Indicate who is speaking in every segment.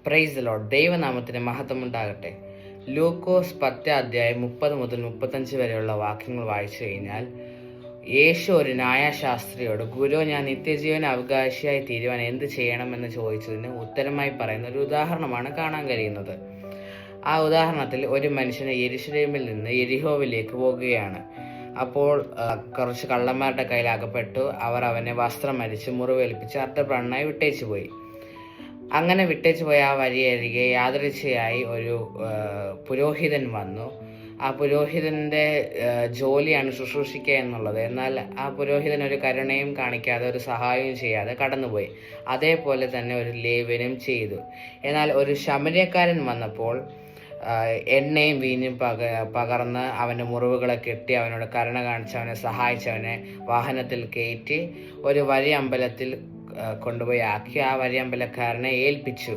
Speaker 1: Praise the Lord. ദൈവനാമത്തിന് മഹത്വമുണ്ടാകട്ടെ. ലൂക്കോസ് 10:30 മുതൽ 35 വരെയുള്ള വാക്യങ്ങൾ വായിച്ചു കഴിഞ്ഞാൽ, യേശു ഒരു ന്യായശാസ്ത്രിയോട്, ഗുരു, ഞാൻ നിത്യജീവൻ അവകാശിയായി തീരുവാൻ എന്ത് ചെയ്യണമെന്ന് ചോദിച്ചതിന് ഉത്തരമായി പറയുന്ന ഒരു ഉദാഹരണമാണ് കാണാൻ കഴിയുന്നത്. ആ ഉദാഹരണത്തിൽ ഒരു മനുഷ്യന് യെരുശലേമിൽ നിന്ന് യെരിഹോവിലേക്ക് പോകുകയാണ്. അപ്പോൾ കുറച്ച് കള്ളന്മാരുടെ കയ്യിൽ അകപ്പെട്ടു. അവർ അവനെ വസ്ത്രം അരിച്ച് മുറിവേൽപ്പിച്ച് അർത്ഥപ്രാണനായി വിട്ടേച്ചു പോയി. അങ്ങനെ വിട്ടേച്ചു പോയ ആ വഴിയരികെ യാദൃച്ഛയായി ഒരു പുരോഹിതൻ വന്നു. ആ പുരോഹിതൻ്റെ ജോലിയാണ് ശുശ്രൂഷിക്കുക എന്നുള്ളത്. എന്നാൽ ആ പുരോഹിതൻ ഒരു കരുണയും കാണിക്കാതെ, ഒരു സഹായവും ചെയ്യാതെ കടന്നുപോയി. അതേപോലെ തന്നെ ഒരു ലേവ്യനും ചെയ്തു. എന്നാൽ ഒരു ശമര്യക്കാരൻ വന്നപ്പോൾ എണ്ണയും വീഞ്ഞും പകർന്ന് അവൻ്റെ മുറിവുകളെ കെട്ടി അവനോട് കരുണ കാണിച്ച് അവനെ സഹായിച്ചവനെ വാഹനത്തിൽ കയറ്റി ഒരു വലിയ അമ്പലത്തിൽ കൊണ്ടുപോയി ആക്കി ആ വലിയ അമ്പലക്കാരനെ ഏൽപ്പിച്ചു.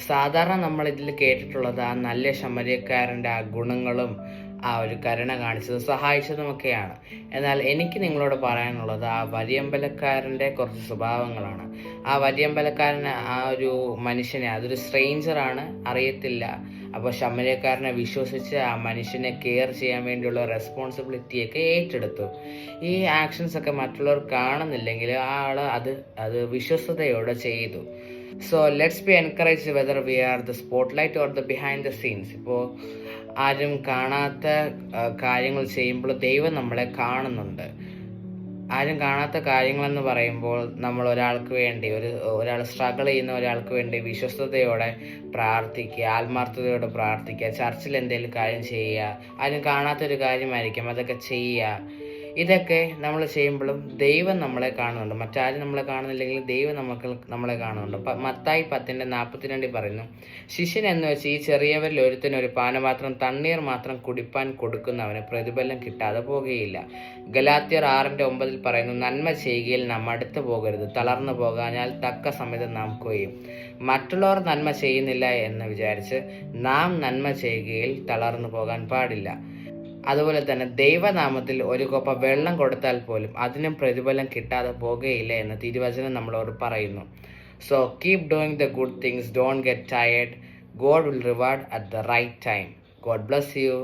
Speaker 1: സാധാരണ നമ്മൾ ഇതിൽ കേട്ടിട്ടുള്ളത് ആ നല്ല ശമര്യക്കാരൻ്റെ ആ ഗുണങ്ങളും ആ ഒരു കരുണ കാണിച്ചതും സഹായിച്ചതുമൊക്കെയാണ്. എന്നാൽ എനിക്ക് നിങ്ങളോട് പറയാനുള്ളത് ആ വലിയമ്പലക്കാരൻ്റെ കുറച്ച് സ്വഭാവങ്ങളാണ്. ആ വലിയമ്പലക്കാരന് ആ ഒരു മനുഷ്യനെ, അതൊരു സ്ട്രേഞ്ചറാണ്, അറിയത്തില്ല. അപ്പോൾ ശമര്യക്കാരനെ വിശ്വസിച്ച് ആ മനുഷ്യനെ കെയർ ചെയ്യാൻ വേണ്ടിയുള്ള റെസ്പോൺസിബിലിറ്റിയൊക്കെ ഏറ്റെടുത്തു. ഈ ആക്ഷൻസൊക്കെ മറ്റുള്ളവർ കാണുന്നില്ലെങ്കിൽ ആ ആൾ അത് വിശ്വസ്തയോടെ ചെയ്തു. So let's be encourage whether V are the spotlight or the behind the scenes. ഇപ്പോൾ ആരും കാണാത്ത കാര്യങ്ങൾ ചെയ്യുമ്പോൾ ദൈവം നമ്മളെ കാണുന്നുണ്ട്. ആരും കാണാത്ത കാര്യങ്ങളെന്ന് പറയുമ്പോൾ നമ്മൾ ഒരാൾക്ക് വേണ്ടി, ഒരാൾ സ്ട്രഗിൾ ചെയ്യുന്ന ഒരാൾക്ക് വേണ്ടി വിശ്വസ്തയോടെ പ്രാർത്ഥിക്കുക, ആത്മാർത്ഥതയോടെ പ്രാർത്ഥിക്കുക, ചർച്ചിൽ എന്തെങ്കിലും കാര്യം ചെയ്യുക. ആരും കാണാത്തൊരു കാര്യമായിരിക്കും, അതൊക്കെ ചെയ്യുക. ഇതൊക്കെ നമ്മൾ ചെയ്യുമ്പോഴും ദൈവം നമ്മളെ കാണുന്നുണ്ട്. മറ്റാരും നമ്മളെ കാണുന്നില്ലെങ്കിൽ ദൈവം നമ്മളെ കാണുന്നുണ്ട്. മത്തായി 10:42 പറയുന്നു, ശിഷ്യൻ എന്ന് വെച്ച് ഈ ചെറിയവരിൽ ഒരുത്തിന് ഒരു പാനപാത്രം തണ്ണീർ മാത്രം കുടിപ്പാൻ കൊടുക്കുന്നവന് പ്രതിഫലം കിട്ടാതെ പോകുകയില്ല. ഗലാത്യർ 6:9 പറയുന്നു, നന്മ ചെയ്യുകയിൽ നാം അടുത്ത് പോകരുത്, തളർന്നു പോകാഞ്ഞാൽ തക്ക സമയത്ത് നാം കൊയ്യും. മറ്റുള്ളവർ നന്മ ചെയ്യുന്നില്ല എന്ന് വിചാരിച്ച് നാം നന്മ ചെയ്യുകയിൽ തളർന്നു പോകാൻ പാടില്ല. അതുപോലെ തന്നെ ദൈവനാമത്തിൽ ഒരു കോപ്പ വെള്ളം കൊടുത്താൽ പോലും അതിനും പ്രതിഫലം കിട്ടാതെ പോകുകയില്ല എന്ന് തിരുവചനം നമ്മളോട് പറയുന്നു. So keep doing the good things, don't get tired. God will reward at the right time. God bless U.